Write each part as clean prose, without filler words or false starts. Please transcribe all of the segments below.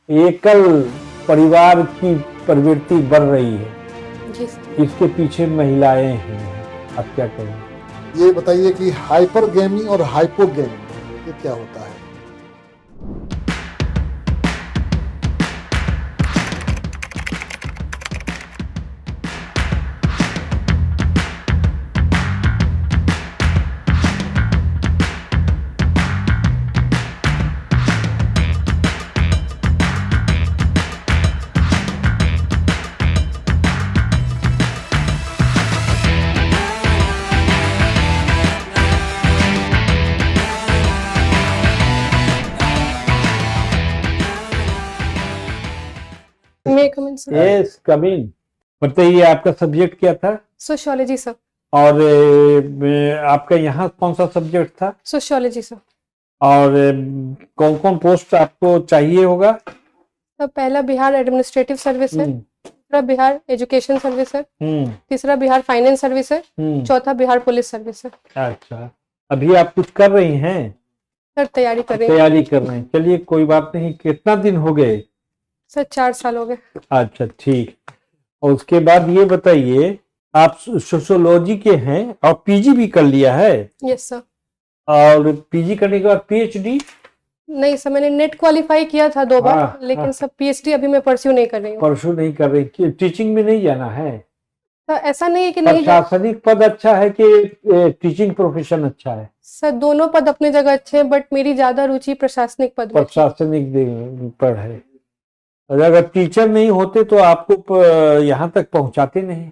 एकल परिवार की प्रवृत्ति बढ़ रही है, जी सर। इसके पीछे महिलाएं हैं। आप क्या कहेंगे? ये बताइए कि हाइपर गेमिंग और हाइपो गेमिंग ये क्या होता है? मे कम इन सर? यस, कम इन। बताइए, आपका सब्जेक्ट क्या था? Sociology sir. और आपका यहाँ कौन सा सब्जेक्ट था? Sociology sir. और कौन कौन पोस्ट आपको चाहिए होगा? सर पहला बिहार एडमिनिस्ट्रेटिव सर्विस है, दूसरा बिहार एजुकेशन सर्विस है, तीसरा बिहार फाइनेंस सर्विस है, चौथा बिहार पुलिस सर्विस है। अच्छा, अभी आप कुछ कर रही हैं? सर तैयारी कर रही हूँ। तैयारी कर रहे हैं, चलिए कोई बात नहीं। कितना दिन हो गए? सर 4 साल हो गए। अच्छा, ठीक। और उसके बाद ये बताइए, आप सोशियोलॉजी के हैं और पीजी भी कर लिया है? Yes sir. और पीजी करने के बाद पीएचडी? नहीं सर, मैंने नेट क्वालिफाई किया था 2 बार, हाँ, लेकिन हाँ। सब पीएचडी अभी मैं परस्यू नहीं कर रही हूँ। परसों नहीं कर रही? टीचिंग में नहीं जाना है? सर ऐसा नहीं है कि नहीं प्रशासनिक पद अच्छा है कि टीचिंग प्रोफेशन अच्छा है? सर दोनों पद अपने जगह अच्छे हैं, बट मेरी ज्यादा रुचि प्रशासनिक पद में थी। प्रशासनिक पर है। अगर टीचर नहीं होते तो आपको यहाँ तक पहुंचाते नहीं।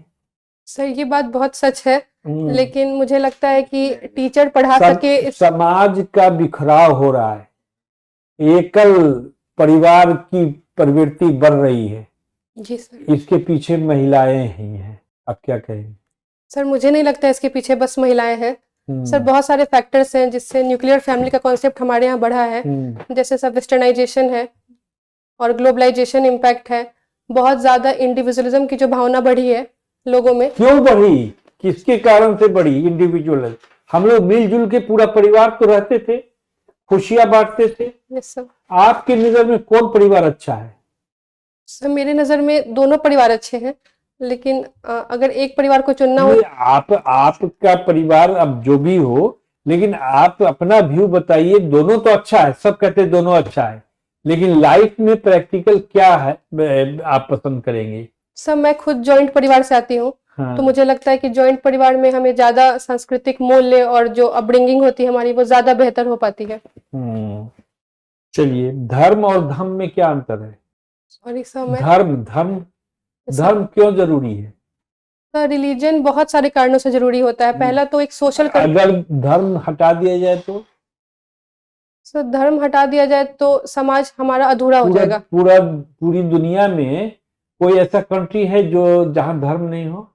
सर ये बात बहुत सच है, लेकिन मुझे लगता है कि टीचर पढ़ा सके। समाज का बिखराव हो रहा है, एकल परिवार की प्रवृत्ति बढ़ रही है। जी सर। इसके पीछे महिलाएं ही हैं। आप क्या कहेंगे? सर मुझे नहीं लगता इसके पीछे बस महिलाएं हैं। सर बहुत सारे फैक्टर्स हैं जिससे न्यूक्लियर फैमिली का कॉन्सेप्ट हमारे यहाँ बढ़ा है। जैसे सब वेस्टर्नाइजेशन है और ग्लोबलाइजेशन इम्पैक्ट है। बहुत ज्यादा इंडिविजुअलिज्म की जो भावना बढ़ी है लोगों में। क्यों बढ़ी? किसके कारण से बढ़ी इंडिविजुअल? हम लोग मिलजुल के पूरा परिवार तो रहते थे, खुशियां बांटते थे। Yes sir. आपकी नजर में कौन परिवार अच्छा है? सर मेरे नजर में दोनों परिवार अच्छे हैं, लेकिन अगर एक परिवार को चुनना हो। आपका परिवार अब जो भी हो, लेकिन आप अपना व्यू बताइए। दोनों तो अच्छा है, सब कहते हैं दोनों अच्छा है, लेकिन लाइफ में प्रैक्टिकल क्या है आप पसंद करेंगे? सर मैं खुद जॉइंट परिवार से आती हूँ। हाँ। तो मुझे लगता है कि जॉइंट परिवार में हमें ज्यादा सांस्कृतिक मूल्य और जो अपब्रिंगिंग होती है हमारी, वो ज्यादा बेहतर हो पाती है। चलिए, धर्म और धर्म में क्या अंतर है? सॉरी सर, मैं धर्म क्यों जरूरी है? सर रिलीजन बहुत सारे कारणों से जरूरी होता है। पहला तो एक सोशल अगर धर्म हटा दिया जाए तो? सर धर्म हटा दिया जाए तो समाज हमारा अधूरा हो जाएगा। पूरी दुनिया में कोई ऐसा कंट्री है जो जहां धर्म नहीं हो?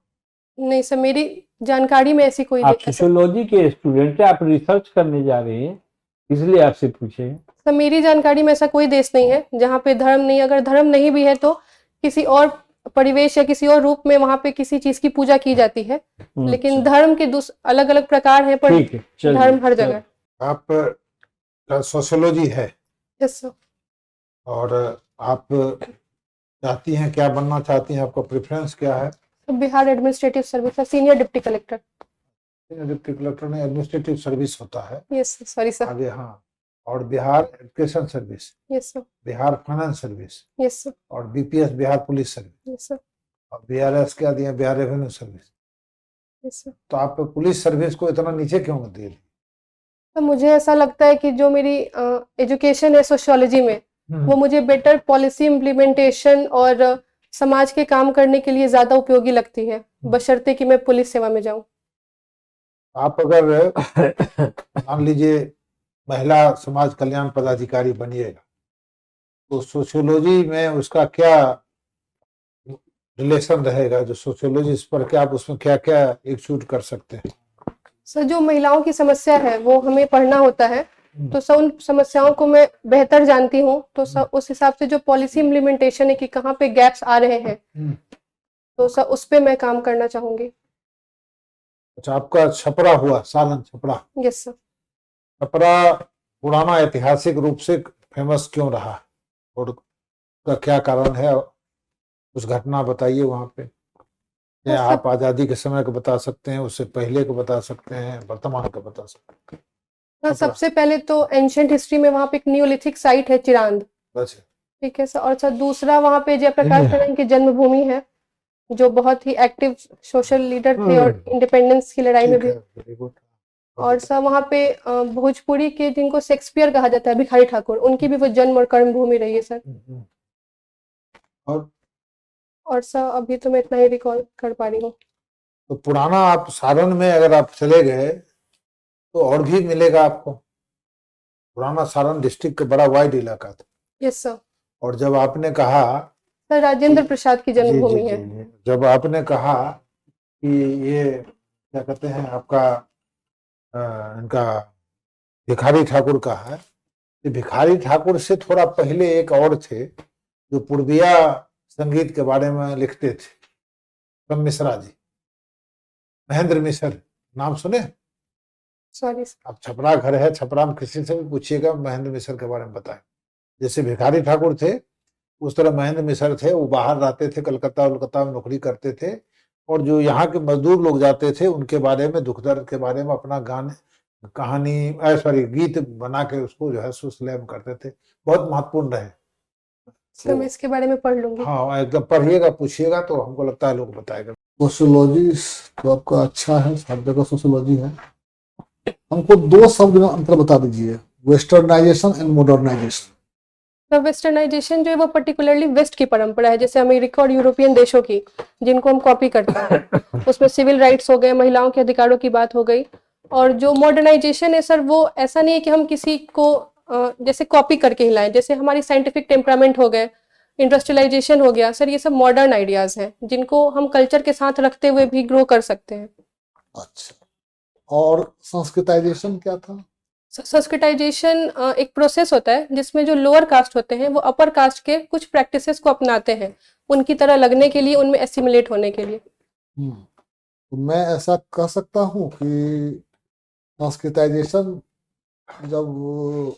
नहीं सर, मेरी जानकारी में ऐसी कोई आप नहीं है। सोशियोलॉजी के स्टूडेंट हैं, आप रिसर्च करने जा रहे हैं, इसलिए आपसे पूछे। सर मेरी जानकारी में ऐसा कोई देश नहीं है जहाँ पे धर्म नहीं। अगर धर्म नहीं भी है तो किसी और परिवेश या किसी और रूप में वहां पे किसी चीज की पूजा की जाती है। लेकिन धर्म के अलग अलग प्रकार हैं, पर धर्म हर जगह। आप सोशियोलॉजी है? Yes sir. और आप चाहती हैं, क्या बनना चाहती हैं? आपका प्रेफरेंस क्या है? बिहार एडमिनिस्ट्रेटिव सर्विस है, senior deputy collector. Senior deputy collector में एडमिनिस्ट्रेटिव सर्विस होता है? Yes sorry sir. आगे हाँ। और Bihar education service? Yes sir. Bihar finance service? Yes sir. और BPS Bihar police service? Yes sir. और बीआरएस क्या दिया? Bihar revenue service? Yes sir. तो आप पुलिस सर्विस को इतना नीचे क्यों मत दिए? तो मुझे ऐसा लगता है कि जो मेरी एजुकेशन है सोशियोलॉजी में, वो मुझे बेटर पॉलिसी इम्प्लीमेंटेशन और समाज के काम करने के लिए ज्यादा उपयोगी लगती है, बशर्ते कि मैं पुलिस सेवा में जाऊं। आप अगर मान लीजिए महिला समाज कल्याण पदाधिकारी बनिएगा, तो सोशियोलॉजी में उसका क्या रिलेशन रहेगा? जो सोशियोलॉजी इस पर क्या, आप उसमें क्या क्या एक्सक्लूड कर सकते हैं? सर जो महिलाओं की समस्या है वो हमें पढ़ना होता है, तो सर उन समस्याओं को मैं बेहतर जानती हूँ। तो सर उस हिसाब से जो पॉलिसी इम्प्लीमेंटेशन है कि कहाँ पे गैप्स आ रहे हैं, तो सर उस पे मैं काम करना चाहूंगी। अच्छा, आपका छपरा हुआ, सालन छपरा? Yes sir. छपरा पुराना ऐतिहासिक रूप से फेमस क्यों रहा? और उसका क्या कारण है? कुछ घटना बताइए वहां पे। या आप आजादी के समय को बता सकते हैं, उससे पहले को बता सकते हैं, वर्तमान को बता सकते हैं। हाँ, सबसे पहले तो एंशियंट हिस्ट्री में वहाँ पे एक नियोलिथिक साइट है चिरांद, बस ठीक है सर। और सर दूसरा वहाँ पे जयप्रकाश नारायण की जन्मभूमि है, जो बहुत ही एक्टिव सोशल लीडर थे और इंडिपेंडेंस की लड़ाई में भी। Very good. और सर वहाँ पे भोजपुरी के जिनको शेक्सपियर कहा जाता है, भिखारी ठाकुर, उनकी भी वो जन्म और कर्म भूमि रही है सर। और सर अभी तो मैं इतना ही रिकॉल कर पा रही हूँ। तो पुराना आप सारण में अगर आप चले गए तो और भी मिलेगा आपको। पुराना सारण डिस्ट्रिक्ट का बड़ा वाइड इलाका था। Yes sir. और जब आपने कहा, सर राजेंद्र प्रसाद की जी जन्मभूमि जी है। जी, जब आपने कहा कि ये क्या कहते हैं आपका इनका भिखारी ठाकुर का है, तो भिखारी ठाकुर से थोड़ा पहले एक और थे जो पूर्विया संगीत के बारे में लिखते थे, कम मिश्रा जी, महेंद्र मिश्र, नाम सुने? Sorry sir. अब छपरा घर है, छपरा में किसी से भी पूछिएगा, महेंद्र मिश्र के बारे में बताएं। जैसे भिखारी ठाकुर थे उस तरह महेंद्र मिश्र थे, वो बाहर रहते थे, कलकत्ता में नौकरी करते थे, और जो यहाँ के मजदूर लोग जाते थे उनके बारे में, दुख दर्द के बारे में अपना गीत बना के उसको जो है सुसलैम करते थे। बहुत महत्वपूर्ण रहे। सर मैं इसके बारे में पढ़ लूंगी। हाँ एकदम पढ़िएगा, पूछिएगा तो हमको लगता है लोग बताएगा। सोशियोलॉजी तो आपका अच्छा है, सब जगह सोशियोलॉजी है। हमको दो शब्द में अंतर बता दीजिए, वेस्टर्नाइजेशन एंड मॉडर्नाइजेशन। तो वेस्टर्नाइजेशन जो है वो पर्टिकुलरली वेस्ट की परंपरा है, जैसे अमेरिका और यूरोपियन देशों की, जिनको हम कॉपी करते हैं। उसमें सिविल राइट्स हो गए, महिलाओं के अधिकारों की बात हो गई। और जो मॉडर्नाइजेशन है सर, वो ऐसा नहीं है कि हम किसी को जैसे कॉपी करके हिलाएं। जैसे हमारी साइंटिफिक टेम्परामेंट हो गए, इंडस्ट्रियलाइजेशन हो गया सर, ये सब मॉडर्न आइडियाज हैं जिनको हम कल्चर के साथ रखते हुए भी ग्रो कर सकते हैं। अच्छा, और संस्कृताइजेशन क्या था? संस्कृताइजेशन एक प्रोसेस होता है जिसमें जो लोअर कास्ट होते हैं वो अपर कास्ट के कुछ प्रैक्टिसेस को अपनाते हैं, उनकी तरह लगने के लिए, उनमें एसिमिलेट होने के लिए। तो मैं ऐसा कह सकता हूँ कि संस्कृताइजेशन जब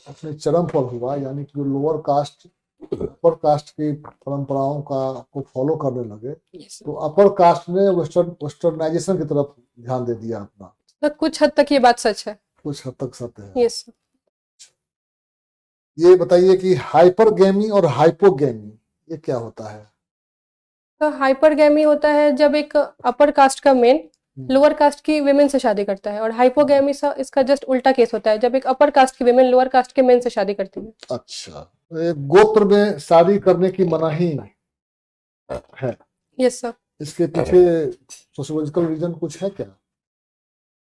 अपने चरम पर हुआ, यानी कि जो लोअर कास्ट अपर कास्ट की परंपराओं को फॉलो करने लगे, तो अपर कास्ट ने वेस्टर्नाइजेशन की तरफ ध्यान दे दिया अपना। तो कुछ हद तक ये बात सच है। कुछ हद तक सत्य है। यस। ये बताइए कि हाइपरगेमी और हाइपोगेमी ये क्या होता है? तो हाइपरगैमी होता है जब एक अपर कास्ट का मेन लोअर कास्ट की विमेन से शादी करता है, और हाइपोगैमी इसका जस्ट उल्टा केस होता है, जब एक अपर कास्ट की विमेन लोअर कास्ट के मेन से शादी करती है। अच्छा, तो एक गोत्र में शादी करने की मनाही है। Yes sir. इसके पीछे सोशियोलॉजिकल रीजन कुछ है क्या?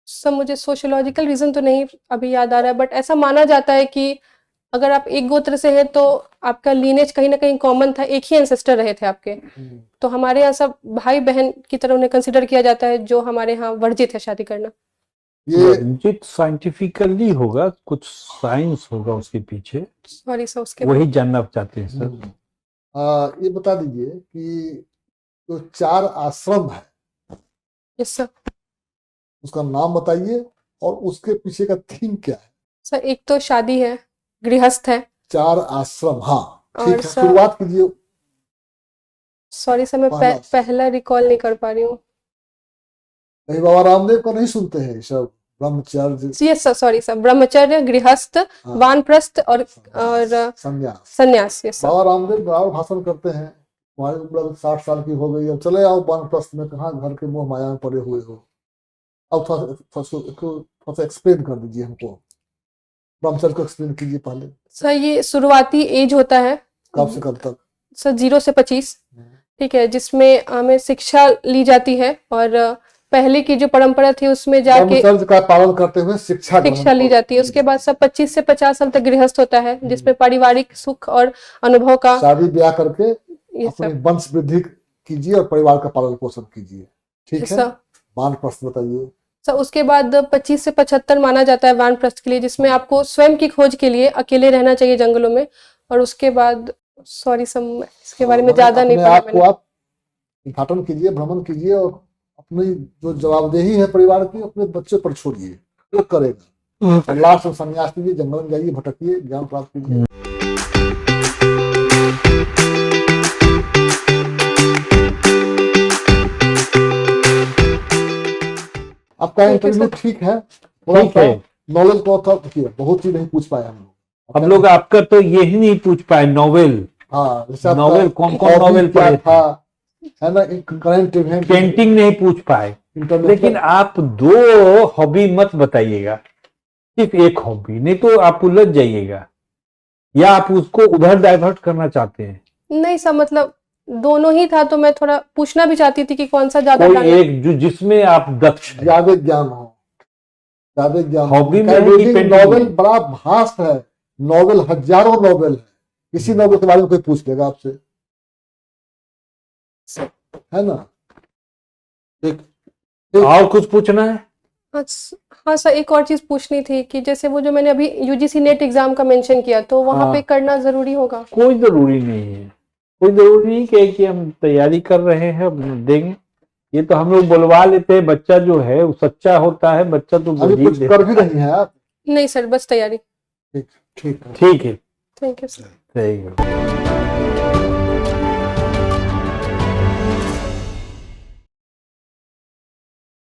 सर मुझे सोशियोलॉजिकल रीजन तो नहीं अभी याद आ रहा है, बट ऐसा माना जाता है कि अगर आप एक गोत्र से हैं तो आपका लीनेज कहीं ना कहीं कॉमन था, एक ही एंसेस्टर रहे थे आपके। तो हमारे यहाँ सब भाई बहन की तरह उन्हें कंसिडर किया जाता है, जो हमारे यहाँ वर्जित है शादी करना। ये वर्जित साइंटिफिकली होगा, कुछ साइंस होगा उसके पीछे, सॉरी सर उसके वही जानना चाहते हैं सर। ये बता दीजिए कि जो 4 आश्रम है, यस सर। उसका नाम बताइए और उसके पीछे का थीम क्या है? सर एक तो शादी है, गृहस्थ है। 4 आश्रम, हाँ ठीक और है, सर शुरुआत कीजिए। सॉरी सर मैं पहला रिकॉल नहीं कर पा रही हूँ। कहीं बाबा रामदेव को नहीं सुनते हैं सब? ब्रह्मचर्य, यस सर, सॉरी सर, ब्रह्मचर्य, गृहस्थ, हाँ, वानप्रस्थ और संन्यास। संन्यास। Yes sir. बाबा रामदेव बराबर भाषण करते हैं, तुम्हारी उम्र 60 साल की हो गई, अब चले आओ वानप्रस्थ में, कहाँ घर के मोह माया में पड़े हुए हो। अब थोड़ा सा एक्सप्लेन कर दीजिए हमको, ब्रह्मचर्य को एक्सप्लेन कीजिए पहले। सर ये शुरुआती एज होता है, कब से कब तक? सर 0 से 25, ठीक है, जिसमें हमें शिक्षा ली जाती है, और पहले की जो परंपरा थी उसमें जाके ब्रह्मचर्य का पालन करते हुए शिक्षा ली जाती है। उसके बाद सब 25 से 50 साल तक गृहस्थ होता है, जिसमें पारिवारिक सुख और अनुभव का, शादी ब्याह करके ये अपनी सब। वंश वृद्धि कीजिए और परिवार का पालन पोषण कीजिए, ठीक है। सर वानप्रस्थ बताइए। सर उसके बाद 25 से 75 माना जाता है वानप्रस्थ के लिए, जिसमें आपको स्वयं की खोज के लिए अकेले रहना चाहिए जंगलों में। और उसके बाद सॉरी सर इसके बारे में ज्यादा नहीं पढ़ा मैंने। आप उद्घाटन कीजिए, भ्रमण कीजिए, और अपनी जो जवाबदेही है परिवार की अपने बच्चे पर छोड़िए, वो करेगा। और लास्ट में संन्यास लीजिए, जंगल में जाइए, भटकिए, ज्ञान प्राप्त कीजिए। आपका Thank you, इंटरव्यू sir. ठीक है, थोड़ा ठीक सा है। नॉलेज को था, देखिए बहुत चीज नहीं पूछ पाए हम लोग। हम लोग आपका तो यही नहीं पूछ पाए, नॉवेल हाँ, जैसे आपका नॉवेल कौन कौन hobby नॉवेल क्या पढ़े था, थे, है ना, करंट इवेंट, पेंटिंग नहीं पूछ पाए। लेकिन आप दो हॉबी मत बताइएगा, सिर्फ एक हॉबी, नहीं तो आप उलझ जाइएगा, या आप उसको उधर डाइवर्ट करना चाहते हैं। नहीं सर, मतलब दोनों ही था, तो मैं थोड़ा पूछना भी चाहती थी कि कौन सा ज्यादा कोई डालना। एक जो जिसमें आप दक्ष हैं। ज्यादा ज्ञान हो, ज्यादा ज्ञान हो। हॉबी में है कि रीडिंग पेंटिंग नॉवेल में? बड़ा भास्ट है, नॉवेल हजारों नॉवेल है, किसी नॉवेल के बारे में कोई पूछ लेगा आपसे, है ना। और कुछ पूछना है? हाँ सर, एक और चीज पूछनी थी कि जैसे वो जो मैंने अभी यूजीसी नेट एग्जाम का मेंशन किया, तो वहां हाँ। पे करना जरूरी होगा? कोई जरूरी नहीं है, कोई जरूरी नहीं कि हम तैयारी कर रहे हैं अब देंगे। ये तो हम लोग बुलवा लेते हैं, बच्चा जो है वो सच्चा होता है, बच्चा तो अभी बुद्धि कुछ देता कर भी रही हैं आप? नहीं सर, बस तैयारी। ठीक है। ठीक है, थैंक यू सर। सही है।